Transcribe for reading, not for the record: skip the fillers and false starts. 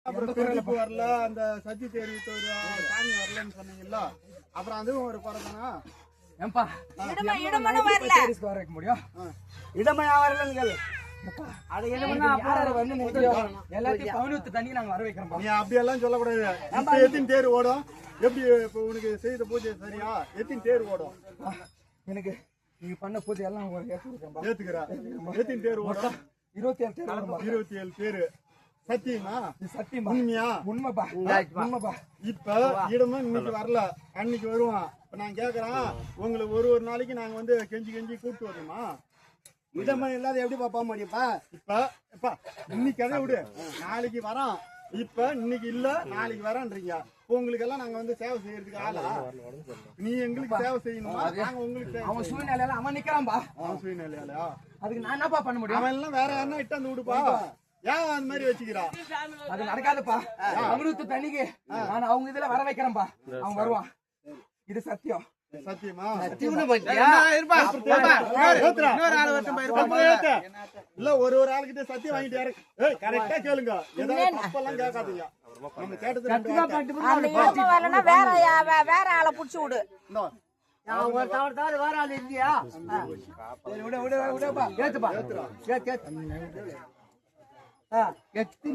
அப்புறம் பெருப்பு வரல, அந்த சத்தி தேர்வு சாமி வரலன்னு சொன்னீங்கல்ல, அப்புறம் அதுவும் ஒரு குறைதானா? ஏன்பா இடமனும் வரல வர வைக்க முடியும்? இடமே வரலன்னு கேளு. அது இடமனா அப்புறம் வந்து முடியும். எல்லாத்தையும் பவுனுத்து தண்ணி நாங்க வர வைக்கிறோம். நீ அப்படியெல்லாம் சொல்லக்கூடாது. இப்ப எத்தனை தேர் ஓடும்? எப்படி இப்ப உனக்கு செய்த பூஜை சரியா? எத்தனை தேர் ஓடும்? எனக்கு நீங்க பண்ண பூஜை எல்லாம் ஏத்துக்கிறேன். ஏத்துக்கிறா? எத்தனை தேர் ஓடும்? 27 தேர் வரும். 27 பேரு. சத்தியமா? சத்தியமா? உண்மையா? உண்மைப்பா. உண்மைப்பா. இப்ப இடமும் இன்னைக்கு வரல, அன்னைக்கு வருவான். இப்ப நான் கேக்குறேன், உங்களுக்கு ஒரு நாளைக்கு நாங்க வந்து கெஞ்சி கூப்பிட்டு வரணுமா? இடமே இல்லாத எப்படி போக முடியும்ப்பா? இப்ப இன்னைக்கு அதை விடு, நாளைக்கு வரோம். இப்ப இன்னைக்கு இல்ல, நாளைக்கு வரேன்றீங்க. உங்களுக்கு எல்லாம் நாங்க வந்து சேவை செய்யறதுக்கு ஆளா? நீ எங்களுக்கு சேவை செய்யணுமா? நாங்க உங்களுக்கு அவன் சூழ்நிலையில அவன் நிக்கிறான்பா. அவன் சூழ்நிலையா? அதுக்கு நான் என்னப்பா பண்ண முடியும்? அவன் எல்லாம் வேற யாருன்னா இட்டு வந்து விடுப்பா. ஏன் அந்த மாதிரி வச்சுக்கிறா? அது நடக்காதுப்பா. அமிர்த தண்ணிக்கு நான் அவங்க இதுல வர வைக்கிறேன்பா. அவன் வருவான். இது சத்தியம். சத்தியமா? இல்ல ஒரு ஆளுகிட்ட சத்தியம் வாங்கிட்டு கரெக்டா கேளுங்க. ஏதாவது தப்பெல்லாம் கேட்காதீங்க. நம்ம கேட்டது அந்த இடம வரலன்னா வேற ஆளை புடிச்சு விடு. ஒரு தவறு வேற ஆள் இல்லையா? விடுப்பா. ஏத்துப்பா. ஏத்து.